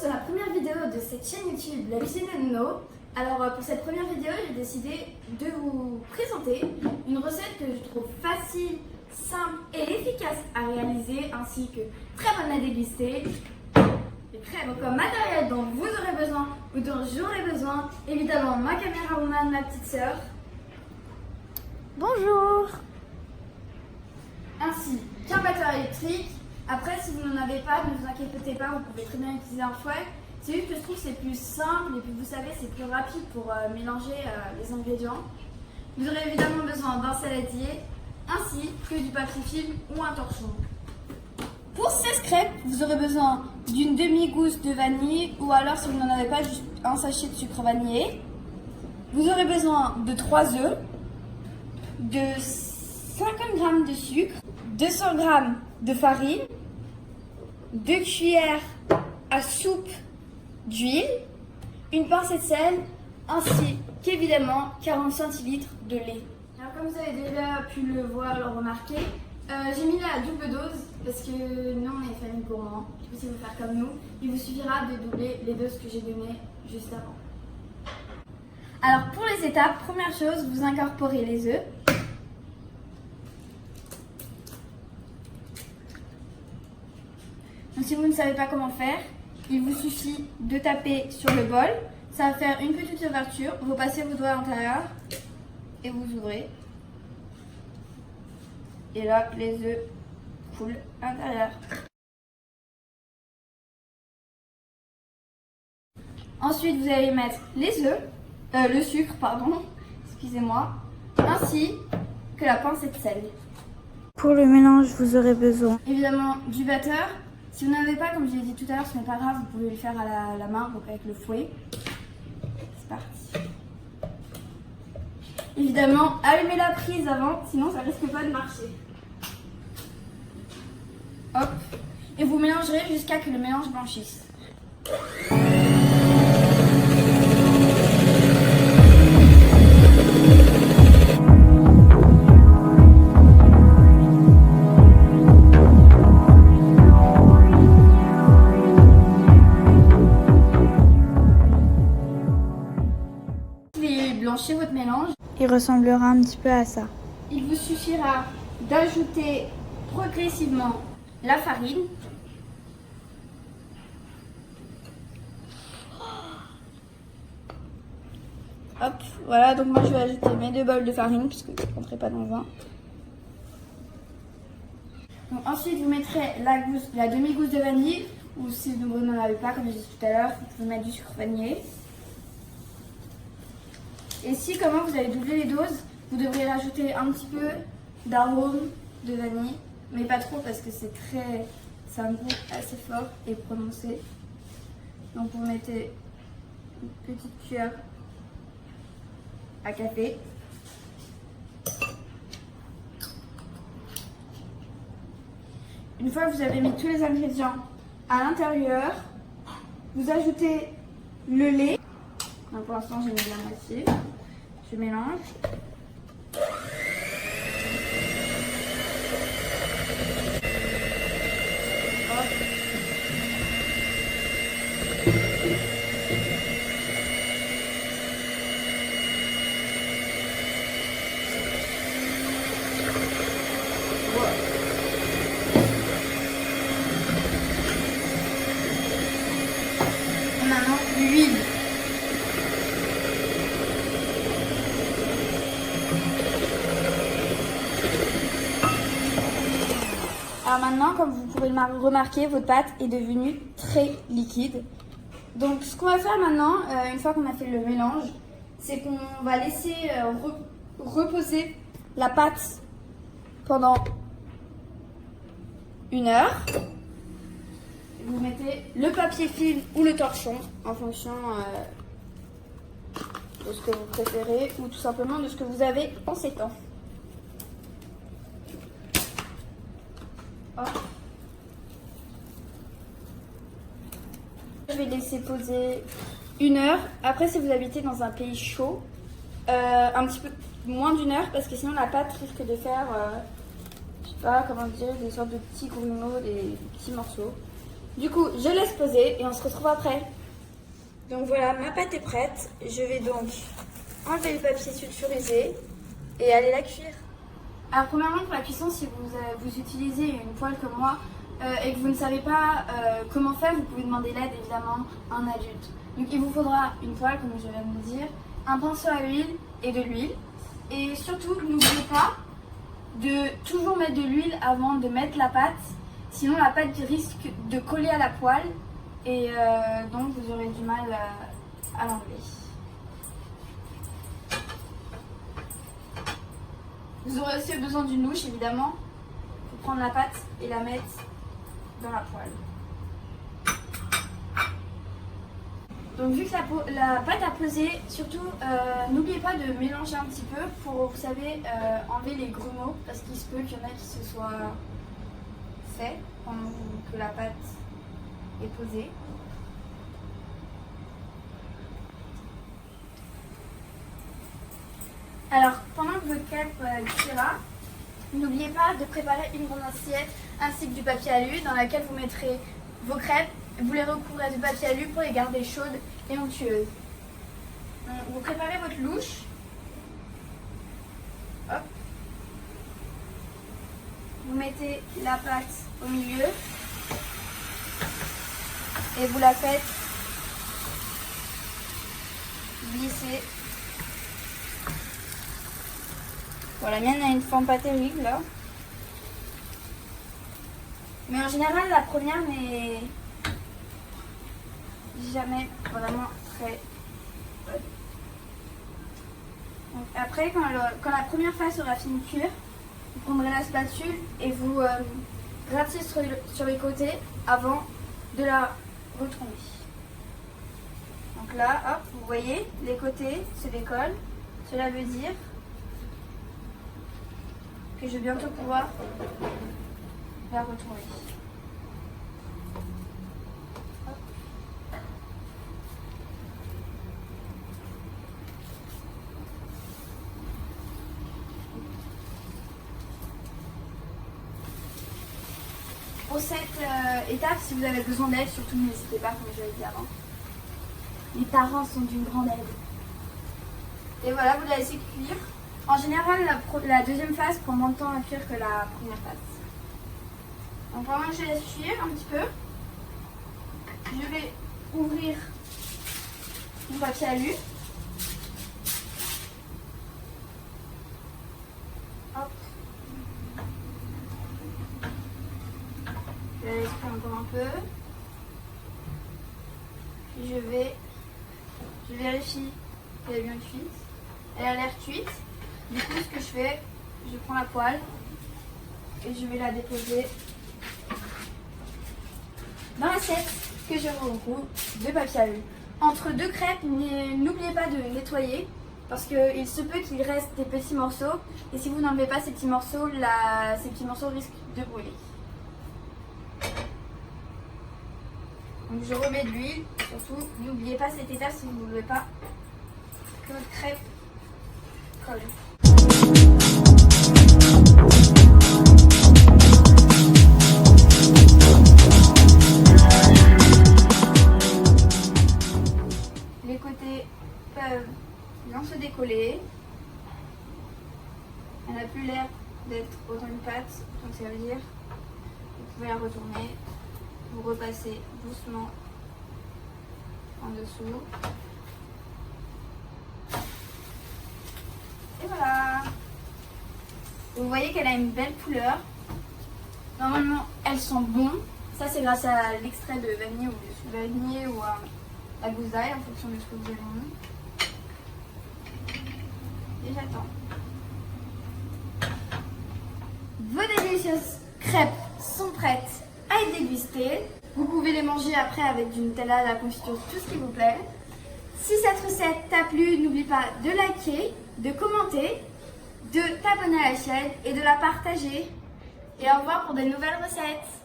sur la première vidéo de cette chaîne YouTube, la cuisine de Nono. Alors pour cette première vidéo, j'ai décidé de vous présenter une recette que je trouve facile, simple et efficace à réaliser, ainsi que très bonne à déguster. Et très bon comme matériel dont vous aurez besoin ou dont j'aurai besoin, évidemment ma camérawoman, ma petite sœur. Bonjour. Ainsi qu'un batteur électrique. Après, si vous n'en avez pas, ne vous inquiétez pas, vous pouvez très bien utiliser un fouet. C'est juste que je trouve que c'est plus simple et puis vous savez, c'est plus rapide pour mélanger les ingrédients. Vous aurez évidemment besoin d'un saladier ainsi que du papier film ou un torchon. Pour 16 crêpes, vous aurez besoin d'une demi-gousse de vanille ou alors, si vous n'en avez pas, juste un sachet de sucre vanillé. Vous aurez besoin de 3 œufs, de 50 g de sucre, 200 g de farine, 2 cuillères à soupe d'huile, une pincée de sel, ainsi qu'évidemment 40 centilitres de lait. Alors comme vous avez déjà pu le voir, le remarquer, j'ai mis la double dose parce que nous on est famille gourmand. Je peux aussi vous faire comme nous. Il vous suffira de doubler les doses que j'ai données juste avant. Alors pour les étapes, première chose, vous incorporez les œufs. Donc si vous ne savez pas comment faire, il vous suffit de taper sur le bol. Ça va faire une petite ouverture. Vous passez vos doigts à l'intérieur et vous ouvrez. Et là, les œufs coulent à l'intérieur. Ensuite, vous allez mettre les œufs, le sucre, pardon, excusez-moi, ainsi que la pincée de sel. Pour le mélange, vous aurez besoin évidemment du batteur. Si vous n'en avez pas, comme je l'ai dit tout à l'heure, ce n'est pas grave, vous pouvez le faire à la main, donc avec le fouet. C'est parti. Évidemment, allumez la prise avant, sinon ça risque pas de marcher. Hop. Et vous mélangerez jusqu'à ce que le mélange blanchisse. Blanchez votre mélange. Il ressemblera un petit peu à ça. Il vous suffira d'ajouter progressivement la farine. Hop, voilà, donc moi je vais ajouter mes 2 bols de farine puisque je ne rentrerai pas dans le vin. Donc ensuite vous mettrez la demi-gousse de vanille, ou si vous n'en avez pas, comme j'ai dit tout à l'heure, vous pouvez mettre du sucre vanillé. Et si, comment vous allez doubler les doses, vous devriez rajouter un petit peu d'arôme de vanille, mais pas trop parce que c'est un goût assez fort et prononcé. Donc vous mettez une petite cuillère à café. Une fois que vous avez mis tous les ingrédients à l'intérieur, vous ajoutez le lait. Donc pour l'instant, j'ai mis la moitié. Je mélange. Hop. Voilà. Et maintenant, l'huile. Alors maintenant, comme vous pouvez le remarquer, votre pâte est devenue très liquide. Donc ce qu'on va faire maintenant, une fois qu'on a fait le mélange, c'est qu'on va laisser reposer la pâte pendant 1 heure. Vous mettez le papier film ou le torchon en fonction de ce que vous préférez ou tout simplement de ce que vous avez en ces temps. Hop. Je vais laisser poser 1 heure. Après, si vous habitez dans un pays chaud, un petit peu moins d'1 heure parce que sinon la pâte risque de faire, je sais pas comment dire, des sortes de petits grumeaux, des petits morceaux. Du coup, je laisse poser et on se retrouve après. Donc voilà, ma pâte est prête. Je vais donc enlever le papier sulfurisé et aller la cuire. Alors premièrement, pour la cuisson, si vous utilisez une poêle comme moi et que vous ne savez pas comment faire, vous pouvez demander l'aide évidemment à un adulte. Donc il vous faudra une poêle, comme je viens de le dire, un pinceau à huile et de l'huile. Et surtout, n'oubliez pas de toujours mettre de l'huile avant de mettre la pâte. Sinon, la pâte risque de coller à la poêle et donc vous aurez du mal à l'enlever. Vous aurez aussi besoin d'une louche, évidemment, pour prendre la pâte et la mettre dans la poêle. Donc vu que la pâte a pesé, surtout n'oubliez pas de mélanger un petit peu pour, vous savez, enlever les grumeaux, parce qu'il se peut qu'il y en a qui se soient faits pendant que la pâte est posée. Alors, pendant que votre crêpe cuira, n'oubliez pas de préparer une grande assiette ainsi que du papier alu dans laquelle vous mettrez vos crêpes. Vous les recouvrez du papier alu pour les garder chaudes et onctueuses. Vous préparez votre louche. Hop. Vous mettez la pâte au milieu et vous la faites glisser. Bon, la mienne a une forme pas terrible là. Mais en général, la première n'est jamais vraiment très bonne. Donc après, quand la première phase sera finie de cuire, vous prendrez la spatule et vous grattez sur les côtés avant de la retourner. Donc là, hop, vous voyez, les côtés se décollent. Cela veut dire que je vais bientôt pouvoir la retourner. Hop. Pour cette étape, si vous avez besoin d'aide, surtout n'hésitez pas, comme je l'ai dit avant. Les parents sont d'une grande aide. Et voilà, vous la laissez cuire. En général, la deuxième phase prend moins de temps à cuire que la première phase. Donc pendant que je laisse cuire un petit peu, je vais ouvrir mon papier alu. Hop. Je la laisse cuire encore un peu. Puis je vérifie qu'elle est bien cuite. Elle a l'air cuite. Du coup, ce que je fais, je prends la poêle et je vais la déposer dans l'assiette que je recouvre de papier alu. Entre deux crêpes, n'oubliez pas de nettoyer parce qu'il se peut qu'il reste des petits morceaux et si vous n'enlevez pas ces petits morceaux, risquent de brûler. Donc je remets de l'huile, surtout n'oubliez pas cette étape si vous ne voulez pas que votre crêpe colle. Les côtés peuvent bien se décoller. Elle n'a plus l'air d'être autant une pâte, donc ça veut dire que vous pouvez la retourner, vous repassez doucement en dessous. Et voilà. Vous voyez qu'elle a une belle couleur. Normalement, elles sont bonnes. Ça, c'est grâce à l'extrait de vanille ou à la gousaille, en fonction de ce que vous avez mis. Et j'attends. Vos délicieuses crêpes sont prêtes à être dégustées. Vous pouvez les manger après avec du Nutella, de la confiture, tout ce qui vous plaît. Si cette recette t'a plu, n'oublie pas de liker, de commenter, de t'abonner à la chaîne et de la partager. Et au revoir pour de nouvelles recettes.